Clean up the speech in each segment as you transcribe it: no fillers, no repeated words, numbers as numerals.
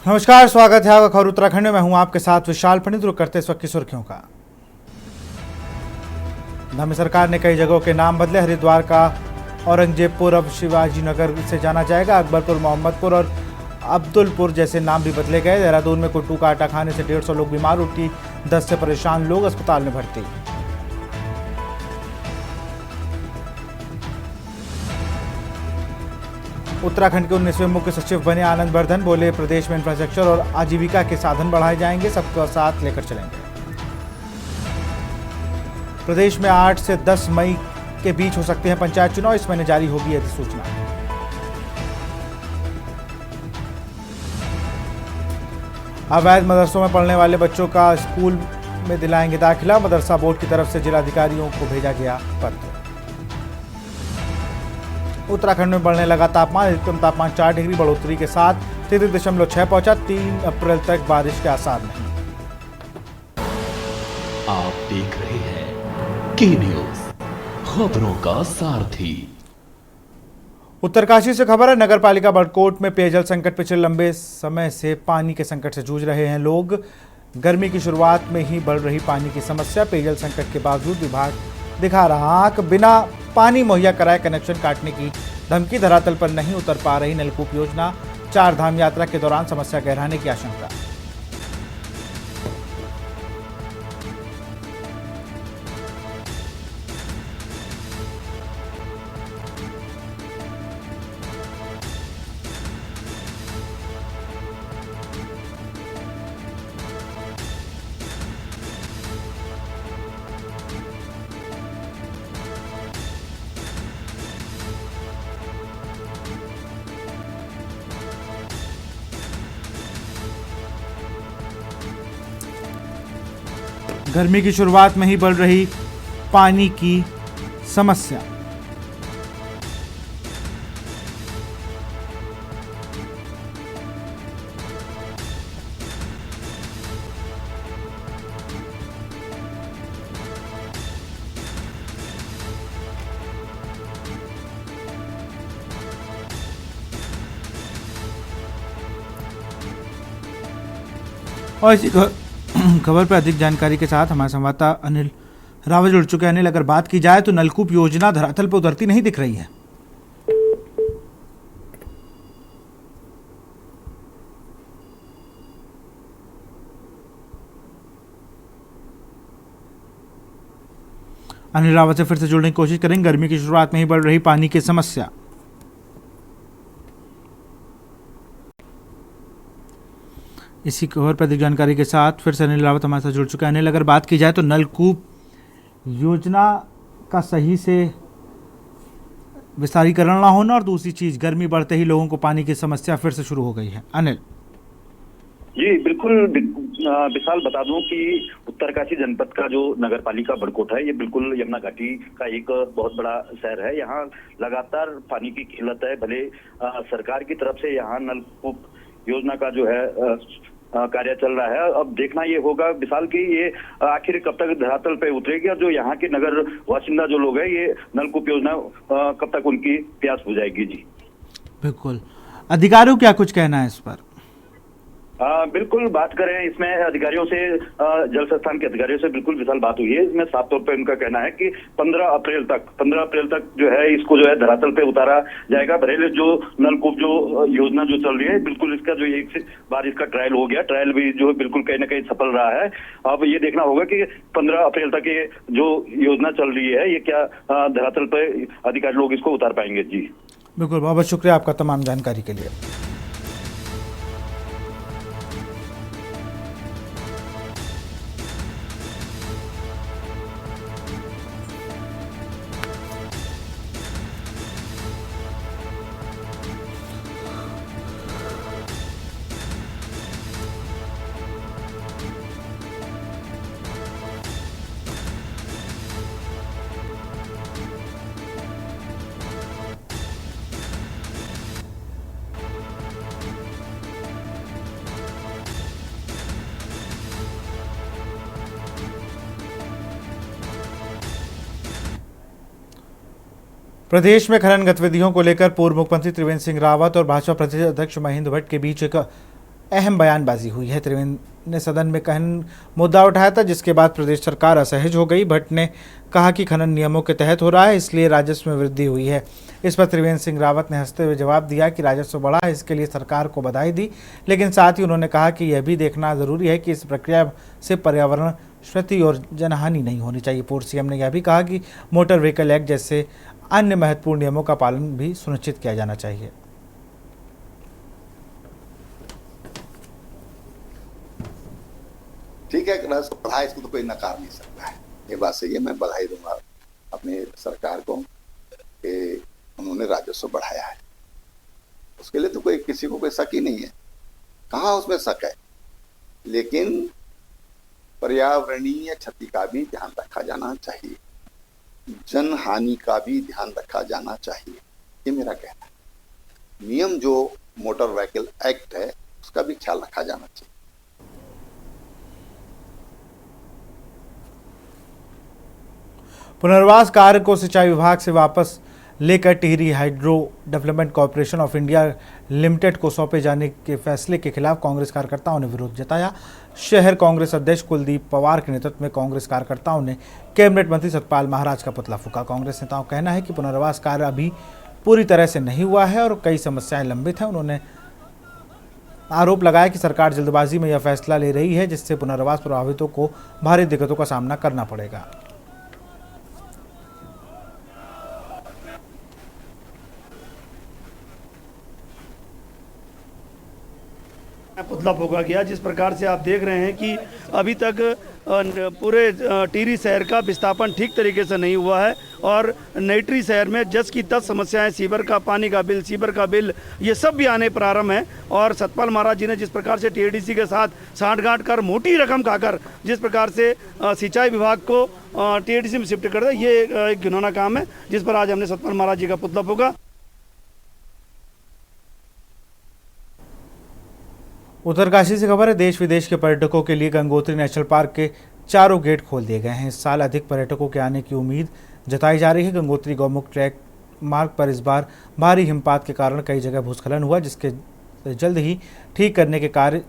नमस्कार, स्वागत है आपका खबर उत्तराखंड में। मैं हूं आपके साथ विशाल पंडित। रुक करते इस वक्त की सुर्खियों का। धामी सरकार ने कई जगहों के नाम बदले। हरिद्वार का औरंगजेबपुर अब शिवाजी नगर से जाना जाएगा। अकबरपुर, मोहम्मदपुर और अब्दुलपुर जैसे नाम भी बदले गए। देहरादून में कुट्टू का आटा खाने से 150 लोग बीमार, उल्टी दस्त से परेशान लोग अस्पताल में भर्ती। उत्तराखंड के 19वें मुख्य सचिव बने आनंद वर्धन। बोले, प्रदेश में इंफ्रास्ट्रक्चर और आजीविका के साधन बढ़ाए जाएंगे, सबको साथ लेकर चलेंगे। प्रदेश में 8 से 10 मई के बीच हो सकते हैं पंचायत चुनाव, इस महीने जारी होगी अधिसूचना। अवैध मदरसों में पढ़ने वाले बच्चों का स्कूल में दिलाएंगे दाखिला। मदरसा बोर्ड की तरफ से जिलाधिकारियों को भेजा गया पत्र। उत्तराखंड में बढ़ने लगा तापमान। अधिकतम तापमान 4 डिग्री बढ़ोतरी के साथ 33.6 पहुंचा। 3 अप्रैल तक बारिश के आसार नहीं। आप देख रहे हैं के न्यूज, खबरों का सारथी। उत्तरकाशी से खबर है। नगर पालिका बड़कोट में पेयजल संकट। पिछले लंबे समय से पानी के संकट से जूझ रहे हैं लोग। गर्मी की शुरुआत में ही बढ़ रही पानी की समस्या। पेयजल संकट के बावजूद विभाग दिखा रहा आंख। बिना पानी मुहैया कराए कनेक्शन काटने की धमकी। धरातल पर नहीं उतर पा रही नलकूप योजना। 4 धाम यात्रा के दौरान समस्या गहराने की आशंका। गर्मी की शुरुआत में ही बढ़ रही पानी की समस्या। और इसी खबर पर अधिक जानकारी के साथ हमारे संवाददाता अनिल रावत जुड़ चुके हैं। अनिल, अगर बात की जाए तो नलकूप योजना धरातल पर उतरती नहीं दिख रही है। अनिल रावत से फिर से जुड़ने की कोशिश करेंगे। गर्मी की शुरुआत में ही बढ़ रही पानी की समस्या। इसी खबर पर अधिक जानकारी के साथ फिर से अनिल रावत हमारे साथ जुड़ चुका है। अनिल, अगर बात की जाए तो नलकूप योजना का सही से विस्तारीकरण ना होना और दूसरी चीज गर्मी बढ़ते ही लोगों को पानी की समस्या फिर से शुरू हो गई है। अनिल जी बिल्कुल विशाल, बता दूं कि उत्तरकाशी जनपद का जो नगर पालिका बड़कोट है, ये बिल्कुल यमुना घाटी का एक बहुत बड़ा शहर है। यहाँ लगातार पानी की किल्लत है। भले सरकार की तरफ से यहाँ नलकूप योजना का जो है कार्य चल रहा है। अब देखना ये होगा विशाल कि ये आखिर कब तक धरातल पे उतरेगी और जो यहाँ के नगर वासिंदा जो लोग हैं, ये नलकूप योजना कब तक उनकी प्यास बुझाएगी। जी बिल्कुल, अधिकारियों क्या कुछ कहना है इस पर? बिल्कुल बात करें इसमें अधिकारियों से, जल संस्थान के अधिकारियों से बिल्कुल विशाल बात हुई है। इसमें साफ तौर पे उनका कहना है कि 15 अप्रैल तक जो है इसको जो है धरातल पे उतारा जाएगा। भले जो नलकूप जो योजना जो चल रही है, बिल्कुल इसका जो एक बार इसका ट्रायल हो गया, ट्रायल भी जो है बिल्कुल कहीं ना कहीं सफल रहा है। अब ये देखना होगा कि 15 अप्रैल तक ये जो योजना चल रही है, ये क्या धरातल पे अधिकारी लोग इसको उतार पाएंगे। जी बिल्कुल, बहुत बहुत शुक्रिया आपका तमाम जानकारी के लिए। प्रदेश में खनन गतिविधियों को लेकर पूर्व मुख्यमंत्री त्रिवेंद्र सिंह रावत और भाजपा प्रदेश अध्यक्ष महेंद्र भट्ट के बीच एक अहम बयानबाजी हुई है। त्रिवेंद्र ने सदन में खनन मुद्दा उठाया था, जिसके बाद प्रदेश सरकार असहज हो गई। भट्ट ने कहा कि खनन नियमों के तहत हो रहा है, इसलिए राजस्व में वृद्धि हुई है। इस पर त्रिवेंद्र सिंह रावत ने हंसते हुए जवाब दिया कि राजस्व बढ़ा है, इसके लिए सरकार को बधाई दी, लेकिन साथ ही उन्होंने कहा कि यह भी देखना जरूरी है कि इस प्रक्रिया से पर्यावरण क्षति और जनहानि नहीं होनी चाहिए। पूर्व सीएम ने यह भी कहा कि मोटर व्हीकल एक्ट जैसे अन्य महत्वपूर्ण नियमों का पालन भी सुनिश्चित किया जाना चाहिए। ठीक है, राजस्व बढ़ा, इसको तो कोई नकार नहीं सकता है, ये बात सही है। मैं बधाई दूंगा अपनी सरकार को कि उन्होंने राजस्व बढ़ाया है, उसके लिए तो कोई किसी को कोई शक ही नहीं है। कहाँ उसमें शक है, लेकिन पर्यावरणीय क्षति का भी ध्यान रखा जाना चाहिए, जन हानि का भी ध्यान रखा जाना चाहिए, ये मेरा कहना है। नियम जो मोटर व्हीकल एक्ट है उसका भी ख्याल रखा जाना चाहिए। पुनर्वास कार्य को सिंचाई विभाग से वापस लेकर Tehri hydro development corporation of India limited को सौंपे जाने के फैसले के खिलाफ कांग्रेस कार्यकर्ताओं ने विरोध जताया। शहर कांग्रेस अध्यक्ष कुलदीप पवार के नेतृत्व में कांग्रेस कार्यकर्ताओं ने कैबिनेट मंत्री सतपाल महाराज का पुतला फूंका। कांग्रेस नेताओं का कहना है कि पुनर्वास कार्य अभी पूरी तरह से नहीं हुआ है और कई समस्याएं लंबित हैं। उन्होंने आरोप लगाया कि सरकार जल्दबाजी में यह फैसला ले रही है, जिससे पुनर्वास प्रभावितों को भारी दिक्कतों का सामना करना पड़ेगा। पुतला फूंका गया। जिस प्रकार से आप देख रहे हैं कि अभी तक पूरे टिहरी शहर का विस्थापन ठीक तरीके से नहीं हुआ है और नेत्री शहर में जस की तस समस्याएं, सीवर का पानी का बिल, सीवर का बिल, ये सब भी आने प्रारंभ है। और सतपाल महाराज जी ने जिस प्रकार से टीएडीसी के साथ सांठगांठ कर, मोटी रकम खाकर जिस प्रकार से सिंचाई विभाग को टीएडीसी में शिफ्ट कर दिया, ये एक घिनौना काम है, जिस पर आज हमने सतपाल महाराज जी का पुतला फूंका। उत्तरकाशी से खबर है। देश विदेश के पर्यटकों के लिए गंगोत्री नेशनल पार्क के चारों गेट खोल दिए गए हैं। इस साल अधिक पर्यटकों के आने की उम्मीद जताई जा रही है। गंगोत्री गौमुख ट्रैक मार्ग पर इस बार भारी हिमपात के कारण कई जगह भूस्खलन हुआ, जिसके जल्द ही ठीक करने के कार्य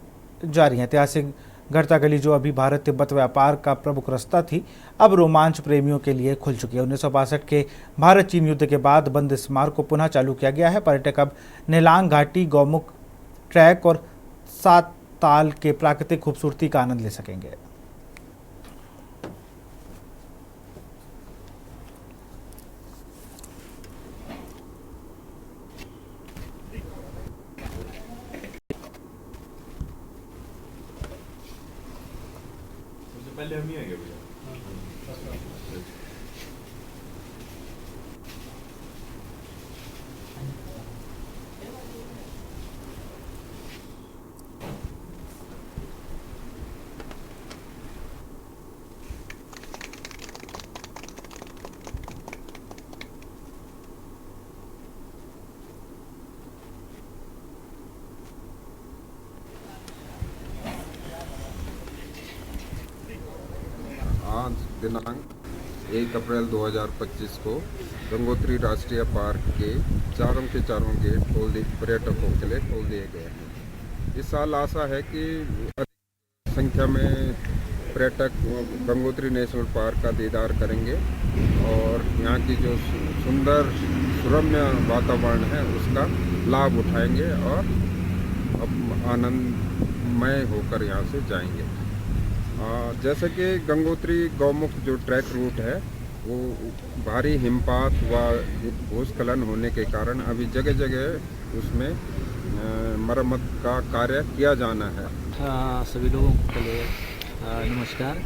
जारी हैं। ऐतिहासिक गढ़ता गली, जो अभी भारत तिब्बत व्यापार का प्रमुख रास्ता थी, अब रोमांच प्रेमियों के लिए खुल चुकी है। 1962 के भारत चीन युद्ध के बाद बंद इस मार्ग को पुनः चालू किया गया है। पर्यटक अब नेलांग घाटी, गौमुख ट्रैक और 7 ताल के प्राकृतिक खूबसूरती का आनंद ले सकेंगे। पहले हम ही आएंगे भैया। आज दिनांक 1 अप्रैल 2025 को गंगोत्री राष्ट्रीय पार्क के चारों गेट पर्यटकों के लिए खोल दिए गए हैं। इस साल आशा है कि अधिक संख्या में पर्यटक गंगोत्री नेशनल पार्क का दीदार करेंगे और यहाँ की जो सुंदर सुरम्य वातावरण है उसका लाभ उठाएंगे और आनंदमय होकर यहाँ से जाएंगे। जैसे कि गंगोत्री गौमुख जो ट्रैक रूट है वो भारी हिमपात व भूस्खलन होने के कारण अभी जगह जगह उसमें मरम्मत का कार्य किया जाना है। सभी लोगों के लिए नमस्कार।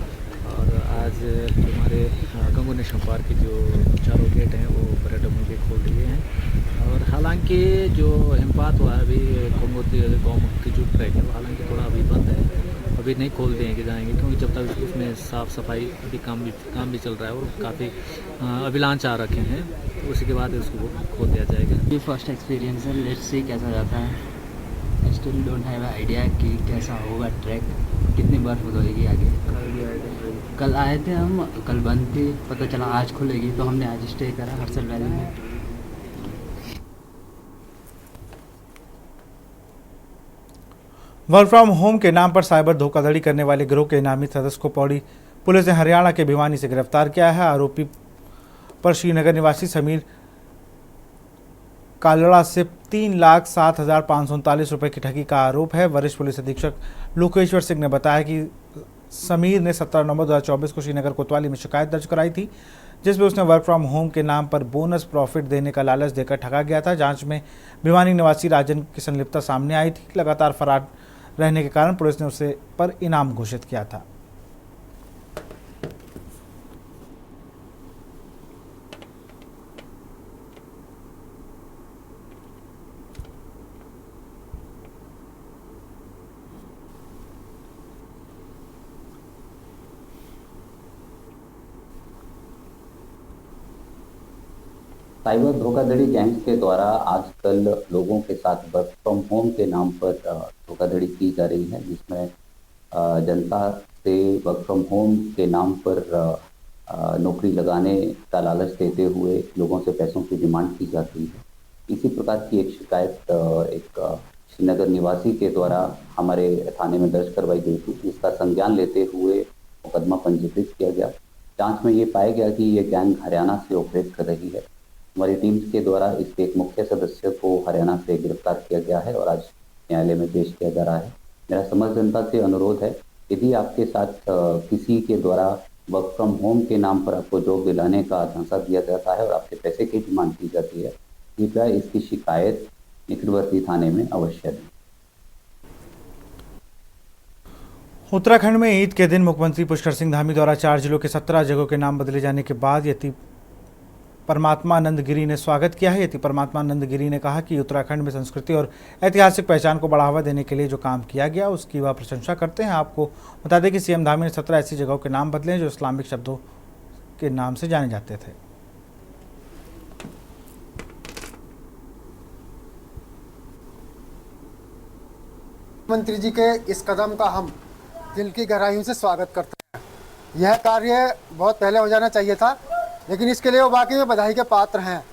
और आज हमारे गंगोत्री नेशनल पार्क के जो चारों गेट हैं वो पर्यटकों के खोल दिए हैं। और हालांकि जो हिमपात हुआ है अभी गंगोत्री गौमुख की जो ट्रैक है वो हालांकि थोड़ा अभी बंद है, अभी नहीं खोल देंगे जाएंगे, क्योंकि जब तक उसमें साफ़ सफाई अभी काम भी चल रहा है और काफ़ी अभिलांच आ रखे हैं, तो उसी के बाद उसको खोल दिया जाएगा। ये फर्स्ट एक्सपीरियंस है, लेट्स सी कैसा जाता है। I still don't have idea कि कैसा होगा ट्रैक, कितनी बर्फ होगी आगे। कल आए थे हम, कल बंद थी, पता चला आज खुलेगी तो हमने आज स्टे करा हर्षल वैली में। वर्क फ्रॉम होम के नाम पर साइबर धोखाधड़ी करने वाले गिरोह के इनामी सदस्य को पौड़ी पुलिस ने हरियाणा के भिवानी से गिरफ्तार किया है। आरोपी पर श्रीनगर निवासी समीर कालड़ा से 3,07,539 रुपए की ठगी का आरोप है। वरिष्ठ पुलिस अधीक्षक लोकेश्वर सिंह ने बताया कि समीर ने 17 नवंबर 2024 को श्रीनगर कोतवाली में शिकायत दर्ज कराई थी, जिसमें उसने वर्क फ्रॉम होम के नाम पर बोनस प्रॉफिट देने का लालच देकर ठगा गया था। जांच में भिवानी निवासी राजन की संलिप्तता सामने आई थी। लगातार फरार रहने के कारण पुलिस ने उसे पर इनाम घोषित किया था। साइबर धोखाधड़ी गैंग्स के द्वारा आजकल लोगों के साथ वर्क फ्रॉम होम के नाम पर धोखाधड़ी की जा रही है, जिसमें जनता से वर्क फ्रॉम होम के नाम पर नौकरी लगाने का लालच देते हुए लोगों से पैसों की डिमांड की जाती है। इसी प्रकार की एक शिकायत एक श्रीनगर निवासी के द्वारा हमारे थाने में दर्ज करवाई गई थी, जिसका संज्ञान लेते हुए मुकदमा पंजीकृत किया गया। जांच में ये पाया गया कि ये गैंग हरियाणा से ऑपरेट कर रही है। हमारी टीम के द्वारा इसके एक मुख्य सदस्य को हरियाणा से गिरफ्तार किया गया है और आज न्यायालय में पेश किया जा रहा है। मेरा समस्त जनता से अनुरोध है, यदि आपके साथ किसी के द्वारा वर्क फ्रॉम होम के नाम पर आपको जॉब दिलाने का झांसा दिया जाता है और आपके पैसे की डिमांड की जाती है, कृपया इसकी शिकायत निकटवर्ती थाने में अवश्य दें। उत्तराखंड में ईद के दिन मुख्यमंत्री पुष्कर सिंह धामी द्वारा 4 जिलों के 17 जगहों के नाम बदले जाने के बाद यति परमात्मानंद गिरी ने स्वागत किया है। यति परमात्मानंद गिरी ने कहा कि उत्तराखंड में संस्कृति और ऐतिहासिक पहचान को बढ़ावा देने के लिए जो काम किया गया उसकी वह प्रशंसा करते हैं। आपको बता दें कि सीएम धामी ने 17 ऐसी जगहों के नाम बदले हैं जो इस्लामिक शब्दों के नाम से जाने जाते थे। मंत्री जी के इस कदम का हम दिल की गहराइयों से स्वागत करते हैं। यह कार्य बहुत पहले हो जाना चाहिए था, लेकिन इसके लिए वो वाकई में बधाई के पात्र हैं।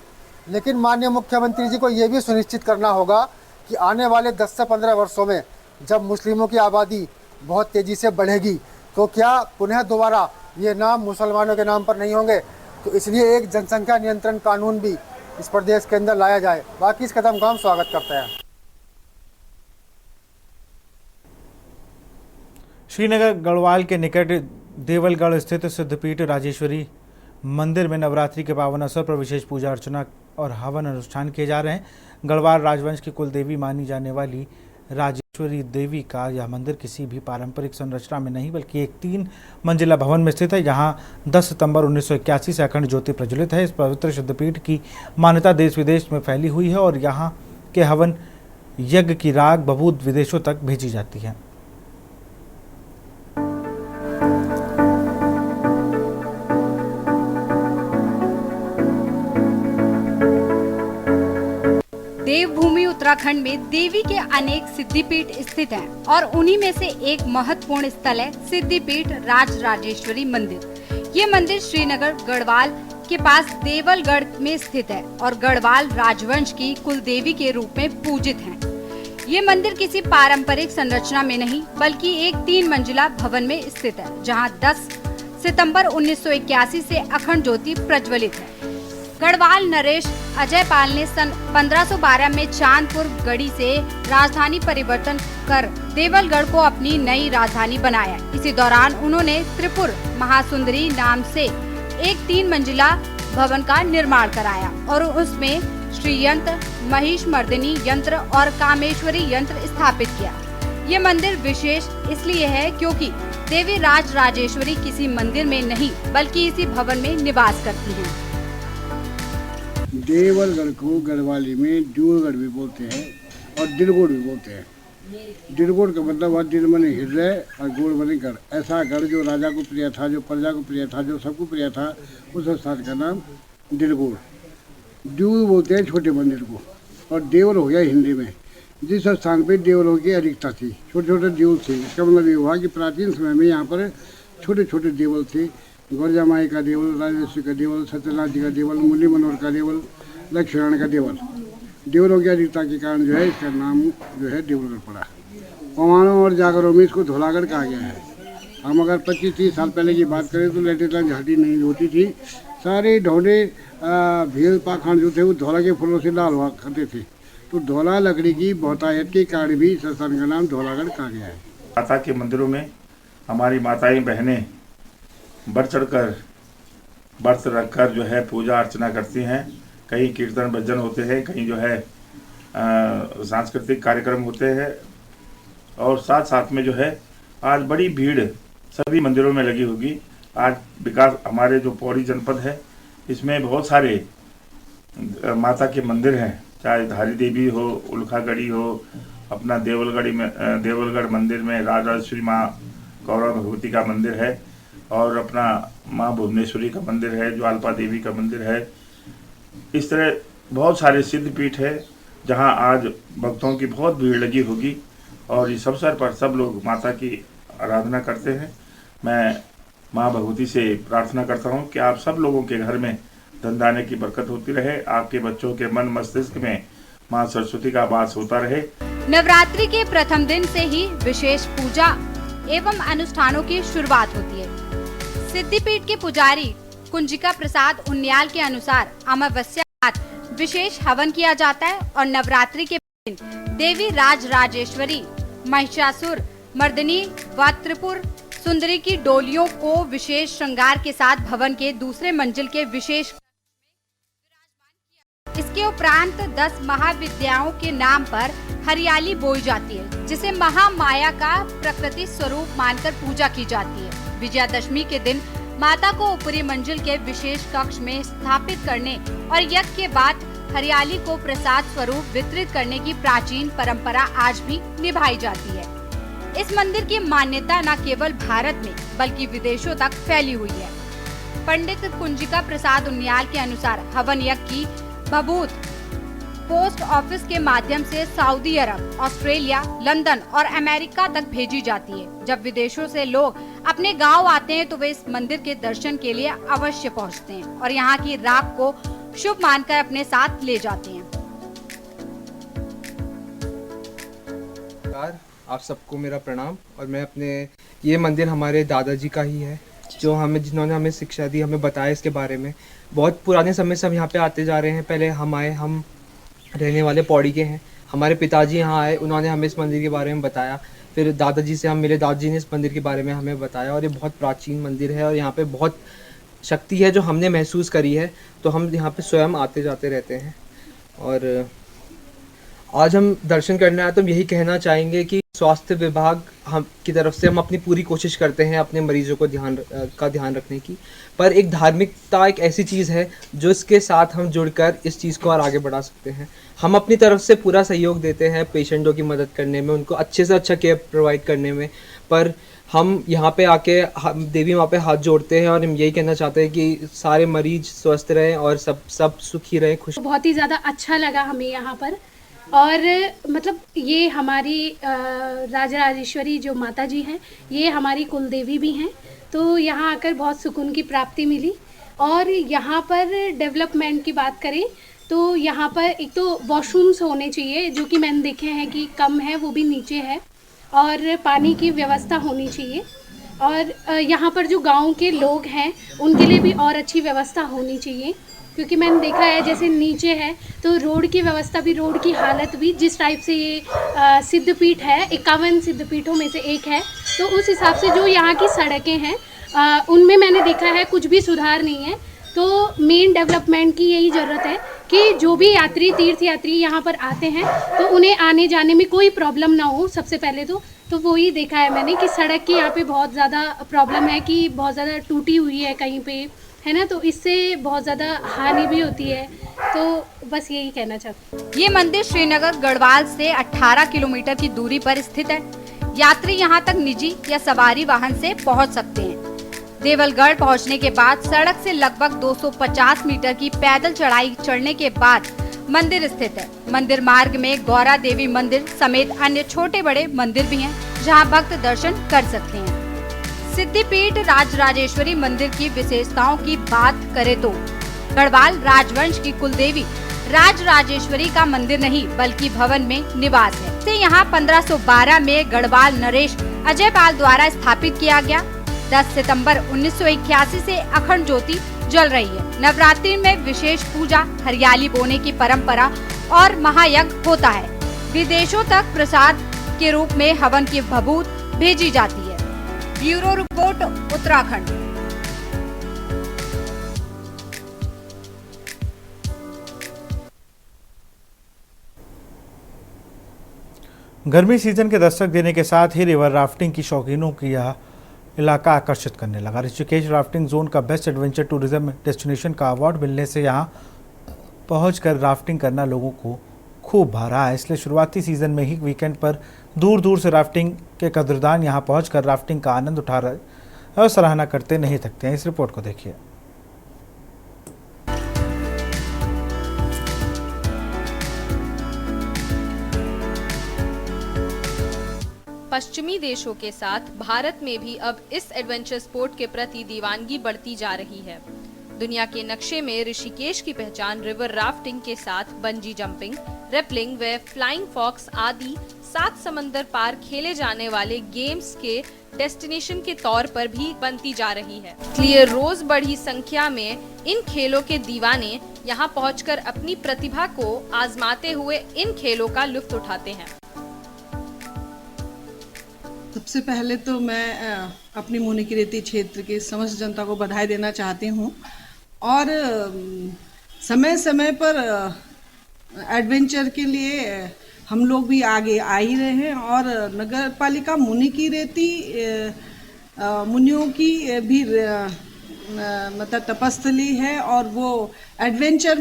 लेकिन माननीय मुख्यमंत्री जी को ये भी सुनिश्चित करना होगा कि आने वाले 10 से 15 वर्षों में जब मुस्लिमों की आबादी बहुत तेज़ी से बढ़ेगी तो क्या पुनः दोबारा ये नाम मुसलमानों के नाम पर नहीं होंगे। तो इसलिए एक जनसंख्या नियंत्रण कानून भी इस प्रदेश के अंदर लाया जाए। बाकी इस कदम का हम स्वागत करते हैं। श्रीनगर गढ़वाल के निकट देवलगढ़ स्थित सिद्धपीठ राजेश्वरी मंदिर में नवरात्रि के पावन अवसर पर विशेष पूजा अर्चना और हवन अनुष्ठान किए जा रहे हैं। गढ़वाल राजवंश की कुल देवी मानी जाने वाली राजेश्वरी देवी का यह मंदिर किसी भी पारंपरिक संरचना में नहीं बल्कि एक 3 मंजिला भवन में स्थित है। यहाँ 10 सितंबर 1981 से अखंड ज्योति प्रज्वलित है। इस पवित्र सिद्धपीठ की मान्यता देश विदेश में फैली हुई है और यहाँ के हवन यज्ञ की राग बबूद विदेशों तक भेजी जाती है। देवभूमि उत्तराखंड में देवी के अनेक सिद्धिपीठ स्थित हैं और उन्हीं में से एक महत्वपूर्ण स्थल है सिद्धिपीठ राजराजेश्वरी मंदिर। ये मंदिर श्रीनगर गढ़वाल के पास देवलगढ़ में स्थित है और गढ़वाल राजवंश की कुल देवी के रूप में पूजित है। ये मंदिर किसी पारंपरिक संरचना में नहीं बल्कि एक 3 मंजिला भवन में स्थित है, जहाँ 10 सितंबर 1981 से अखंड ज्योति प्रज्वलित है। गढ़वाल नरेश अजयपाल ने सन 1512 में चांदपुर गढ़ी से राजधानी परिवर्तन कर देवलगढ़ को अपनी नई राजधानी बनाया। इसी दौरान उन्होंने त्रिपुर महासुंदरी नाम से एक 3 मंजिला भवन का निर्माण कराया और उसमें श्री यंत्र, महिष मर्दिनी यंत्र और कामेश्वरी यंत्र स्थापित किया। ये मंदिर विशेष इसलिए है क्योंकि देवी राजराजेश्वरी किसी मंदिर में नहीं बल्कि इसी भवन में निवास करती हैं। देवलगढ़ को गढ़वाली में दूरगढ़ भी बोलते हैं और दिलगुड़ भी बोलते हैं। दिलगुड़ का मतलब हुआ दिल मने हृदय और गुड़ मने गढ़। ऐसा गढ़ जो राजा को प्रिय था, जो प्रजा को प्रिय था, जो सबको प्रिय था, उस स्थान का नाम दिलगुड़। दूर बोलते हैं छोटे मंदिर को और देवल हो गया हिंदी में। जिस स्थान पे देवलों की अधिकता थी, छोटे छोटे देवल थे। इसका मतलब ये हुआ कि प्राचीन समय में यहाँ पर छोटे छोटे देवल थे। गौरजा माई का देवल, राजेश्वरी का देवल, सत्यनाथ जी का देवल, मुरली मनोहर का देवल, लक्ष्मीनारायण का देवल। देवलों की अधिकता के कारण जो है इसका नाम जो है देवलगढ़ पड़ा। पवानों और जागरों में इसको धौलागढ़ कहा गया है। हम अगर 25-30 साल पहले की बात करें तो लेटेलान झाड़ी नहीं होती थी, सारे ढोने भेल पाखंड जो थे वो धौला के फूलों से लाल हुआ करते थे। तो धौला लकड़ी की बहुतायत के कारण भी इस स्थान का नाम धौलागढ़ कहा गया है। माता के मंदिरों में हमारी माताएं बहनें बढ़ चढ़कर व्रत रखकर जो है पूजा अर्चना करती हैं। कहीं कीर्तन भजन होते हैं, कहीं जो है सांस्कृतिक कार्यक्रम होते हैं और साथ साथ में जो है आज बड़ी भीड़ सभी मंदिरों में लगी होगी। आज विकास हमारे जो पौड़ी जनपद है इसमें बहुत सारे माता के मंदिर हैं, चाहे धारी देवी हो, उल्खागढ़ी हो, अपना देवलगढ़ मंदिर में राजराजेश्वरी माँ गौरव भगवती का मंदिर है और अपना माँ भुवनेश्वरी का मंदिर है, ज्वालपा देवी का मंदिर है। इस तरह बहुत सारे सिद्धपीठ है जहाँ आज भक्तों की बहुत भीड़ लगी होगी और इस अवसर पर सब लोग माता की आराधना करते हैं। मैं माँ भगवती से प्रार्थना करता हूँ कि आप सब लोगों के घर में धनधान्य की बरकत होती रहे, आपके बच्चों के मन मस्तिष्क में माँ सरस्वती का वास होता रहे। नवरात्रि के प्रथम दिन से ही विशेष पूजा एवं अनुष्ठानों की शुरुआत होती है। सिद्धिपीठ के पुजारी कुंजिका प्रसाद उनियाल के अनुसार अमावस्या रात विशेष हवन किया जाता है और नवरात्रि के दिन देवी राज राजेश्वरी, महिषासुर मर्दिनी व त्रिपुर सुंदरी की डोलियों को विशेष श्रृंगार के साथ भवन के दूसरे मंजिल के विशेष इसके उपरांत 10 महाविद्याओं के नाम पर हरियाली बोई जाती है, जिसे महामाया का प्रकृति स्वरूप मानकर पूजा की जाती है। विजयादशमी के दिन माता को ऊपरी मंजिल के विशेष कक्ष में स्थापित करने और यज्ञ के बाद हरियाली को प्रसाद स्वरूप वितरित करने की प्राचीन परंपरा आज भी निभाई जाती है। इस मंदिर की मान्यता न केवल भारत में बल्कि विदेशों तक फैली हुई है। पंडित कुंजिका प्रसाद उनियाल के अनुसार हवन यज्ञ की भभूत पोस्ट ऑफिस के माध्यम से सऊदी अरब, ऑस्ट्रेलिया, लंदन और अमेरिका तक भेजी जाती है। जब विदेशों से लोग अपने गांव आते हैं तो वे इस मंदिर के दर्शन के लिए अवश्य पहुंचते हैं और यहां की राख को शुभ मानकर अपने साथ ले जाते हैं। आप सबको मेरा प्रणाम। और मैं अपने ये मंदिर हमारे दादाजी का ही है, जिन्होंने हमें शिक्षा दी, हमें बताया इसके बारे में। बहुत पुराने समय से हम यहाँ पे आते जा रहे हैं। पहले हम आए, हम रहने वाले पौड़ी के हैं। हमारे पिताजी यहाँ आए, उन्होंने हमें इस मंदिर के बारे में बताया। फिर दादाजी से हम मिले, दादाजी ने इस मंदिर के बारे में हमें बताया और ये बहुत प्राचीन मंदिर है और यहाँ पे बहुत शक्ति है जो हमने महसूस करी है। तो हम यहाँ पे स्वयं आते जाते रहते हैं। और आज हम दर्शन करने आए तो हम यही कहना चाहेंगे कि स्वास्थ्य विभाग की तरफ से हम अपनी पूरी कोशिश करते हैं अपने मरीजों को ध्यान रखने की, पर एक धार्मिकता एक ऐसी चीज़ है जो इसके साथ हम जुड़कर इस चीज़ को और आगे बढ़ा सकते हैं। हम अपनी तरफ से पूरा सहयोग देते हैं पेशेंटों की मदद करने में, उनको अच्छे से अच्छा केयर प्रोवाइड करने में, पर हम यहाँ पे आके देवी माँ पे हाथ जोड़ते हैं और हम यही कहना चाहते हैं कि सारे मरीज स्वस्थ रहें और सब सुखी रहें, खुश। बहुत ही ज़्यादा अच्छा लगा हमें यहाँ पर, और मतलब ये हमारी राजराजेश्वरी जो माता जी हैं, ये हमारी कुल देवी भी हैं। तो यहाँ आकर बहुत सुकून की प्राप्ति मिली। और यहाँ पर डेवलपमेंट की बात करें तो यहाँ पर एक तो वॉशरूम्स होने चाहिए, जो कि मैंने देखे हैं कि कम है, वो भी नीचे है, और पानी की व्यवस्था होनी चाहिए। और यहाँ पर जो गांव के लोग हैं उनके लिए भी और अच्छी व्यवस्था होनी चाहिए, क्योंकि मैंने देखा है जैसे नीचे है तो रोड की व्यवस्था भी, रोड की हालत भी, जिस टाइप से ये सिद्धपीठ है 51 सिद्धपीठों में से एक है, तो उस हिसाब से जो यहाँ की सड़कें हैं उनमें मैंने देखा है कुछ भी सुधार नहीं है। तो मेन डेवलपमेंट की यही ज़रूरत है कि जो भी तीर्थ यात्री यहाँ पर आते हैं तो उन्हें आने जाने में कोई प्रॉब्लम ना हो। सबसे पहले तो वही देखा है मैंने कि सड़क की यहाँ पे बहुत ज़्यादा प्रॉब्लम है, कि बहुत ज़्यादा टूटी हुई है कहीं पे, है ना, तो इससे बहुत ज़्यादा हानि भी होती है। तो बस यही कहना चाहती हूँ। ये मंदिर श्रीनगर गढ़वाल से 18 किलोमीटर की दूरी पर स्थित है। यात्री यहाँ तक निजी या सवारी वाहन से पहुँच सकते हैं। देवलगढ़ पहुँचने के बाद सड़क से लगभग 250 मीटर की पैदल चढ़ाई चढ़ने के बाद मंदिर स्थित है। मंदिर मार्ग में गौरा देवी मंदिर समेत अन्य छोटे बड़े मंदिर भी हैं, जहाँ भक्त दर्शन कर सकते हैं। सिद्धिपीठ राजराजेश्वरी मंदिर की विशेषताओं की बात करें तो गढ़वाल राजवंश की कुलदेवी राज राजेश्वरी का मंदिर नहीं बल्कि भवन में निवास है। इसे यहाँ 1512 में गढ़वाल नरेश अजय पाल द्वारा स्थापित किया गया। 10 सितंबर 1981 से अखंड ज्योति जल रही है। नवरात्रि में विशेष पूजा, हरियाली बोने की परंपरा और महायज्ञ होता है। विदेशों तक प्रसाद के रूप में हवन की भभूत भेजी जाती है। Bureau report, Uttarakhand. गर्मी सीजन के दस्तक देने के साथ ही रिवर राफ्टिंग की शौकीनों की यह इलाका आकर्षित करने लगा। ऋषिकेश राफ्टिंग जोन का बेस्ट एडवेंचर टूरिज्म डेस्टिनेशन का अवार्ड मिलने से यहाँ पहुंचकर राफ्टिंग करना लोगों को खूब भा रहा है। इसलिए शुरुआती सीजन में ही वीकेंड पर दूर दूर से राफ्टिंग के कदरदान यहाँ पहुंचकर राफ्टिंग का आनंद उठा रहे और सराहना करते नहीं थकते हैं। इस रिपोर्ट को देखिए। पश्चिमी देशों के साथ भारत में भी अब इस एडवेंचर स्पोर्ट के प्रति दीवानगी बढ़ती जा रही है। दुनिया के नक्शे में ऋषिकेश की पहचान रिवर राफ्टिंग के साथ बंजी जंपिंग, रेपलिंग व फ्लाइंग फॉक्स आदि 7 समंदर पार खेले जाने वाले गेम्स के डेस्टिनेशन के तौर पर भी बनती जा रही है। इसलिए रोज बढ़ी संख्या में इन खेलों के दीवाने यहाँ पहुंचकर अपनी प्रतिभा को आजमाते हुए इन खेलों का लुत्फ उठाते हैं। सबसे पहले तो मैं अपनी मुनिकीरेती क्षेत्र के समस्त जनता को बधाई देना चाहती हूँ और समय समय पर एडवेंचर के लिए हम लोग भी आगे आ ही रहे हैं और नगर पालिका मुनिकीरेती मुनियों की भी मतलब तपस्थली है और वो एडवेंचर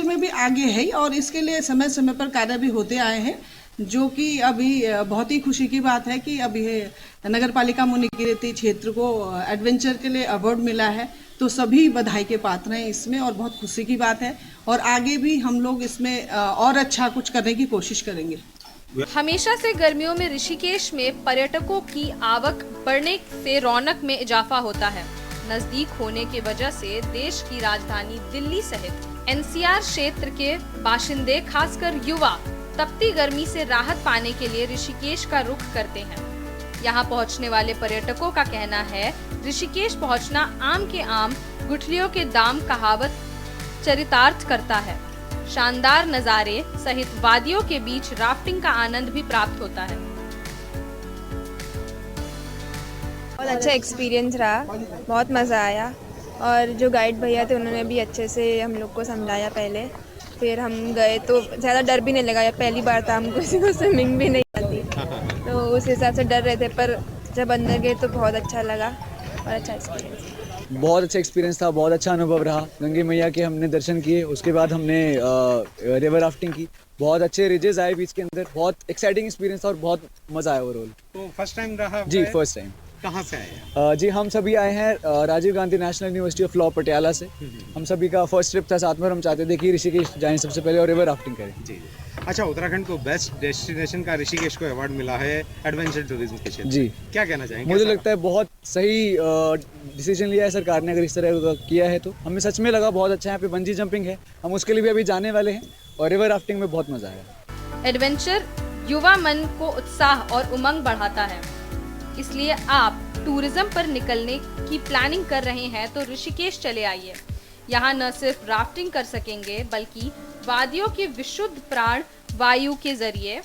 में भी आगे है और इसके लिए समय समय पर कार्य भी होते आए हैं, जो कि अभी बहुत ही खुशी की बात है कि अभी नगर पालिका मुनिकीरेती क्षेत्र को एडवेंचर के लिए अवार्ड मिला है। तो सभी बधाई के पात्र हैं इसमें और बहुत खुशी की बात है और आगे भी हम लोग इसमें और अच्छा कुछ करने की कोशिश करेंगे। हमेशा से गर्मियों में ऋषिकेश में पर्यटकों की आवक बढ़ने से रौनक में इजाफा होता है। नजदीक होने की वजह से देश की राजधानी दिल्ली सहित एनसीआर क्षेत्र के बाशिंदे, खासकर युवा, तपती गर्मी से राहत पाने के लिए ऋषिकेश का रुख करते हैं। यहाँ पहुँचने वाले पर्यटकों का कहना है, ऋषिकेश पहुँचना आम के आम गुठलियों के दाम कहावत चरितार्थ करता है। शानदार नज़ारे सहित वादियों के बीच राफ्टिंग का आनंद भी प्राप्त होता है। बहुत अच्छा एक्सपीरियंस रहा, बहुत मज़ा आया और जो गाइड भैया थे उन्होंने भी अच्छे से हम लोग को समझाया पहले, फिर हम गए तो ज़्यादा डर भी नहीं लगा। पहली बार था, हमको किसी को स्विमिंग भी नहीं आती तो उस हिसाब से डर रहे थे, पर जब अंदर गए तो बहुत अच्छा लगा और अच्छा एक्सपीरियंस। बहुत अच्छा एक्सपीरियंस था, बहुत अच्छा अनुभव रहा। गंगे मैया के हमने दर्शन किए, उसके बाद हमने रिवर राफ्टिंग की। बहुत अच्छे रिजेस आए बीच के अंदर, बहुत एक्साइटिंग एक्सपीरियंस था और बहुत मज़ा आया ओवरऑल। तो फर्स्ट टाइम रहा? जी फर्स्ट टाइम। कहाँ से आए हैं? जी हम सभी आए हैं Rajiv Gandhi National University of Law Patiala से। हम सभी का फर्स्ट ट्रिप था, साथ में हम चाहते थे कि ऋषिकेश जाएं सबसे पहले और रिवर राफ्टिंग करें। जी। अच्छा, उत्तराखंड को बेस्ट डेस्टिनेशन का ऋषिकेश को अवार्ड मिला है एडवेंचर टूरिज्म के क्षेत्र। जी, क्या कहना चाहेंगे? मुझे लगता है बहुत सही डिसीजन लिया है सरकार ने, अगर इस तरह किया है तो हमें सच में लगा बहुत अच्छा। यहाँ पे बंजी जंपिंग है, हम उसके लिए भी अभी जाने वाले हैं और रिवर राफ्टिंग में बहुत मजा आया। एडवेंचर युवा मन को उत्साह और उमंग बढ़ाता है, इसलिए आप टूरिज्म पर निकलने की प्लानिंग कर रहे हैं तो ऋषिकेश चले आइए। यहाँ न सिर्फ राफ्टिंग कर सकेंगे बल्कि वादियों के विशुद्ध प्राण वायु के जरिए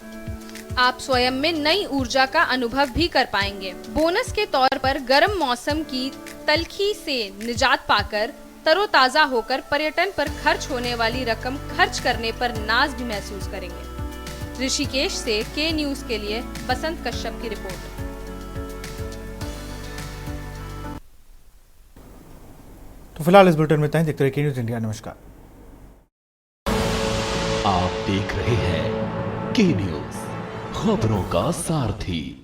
आप स्वयं में नई ऊर्जा का अनुभव भी कर पाएंगे। बोनस के तौर पर गर्म मौसम की तलखी से निजात पाकर तरोताजा होकर पर्यटन पर खर्च होने वाली रकम खर्च करने पर नाज भी महसूस करेंगे। ऋषिकेश से के न्यूज के लिए बसंत कश्यप की रिपोर्ट। तो फिलहाल इस बुलेटिन में इतना ही। देखते रहिए के न्यूज इंडिया। नमस्कार। आप देख रहे हैं के न्यूज, खबरों का सारथी।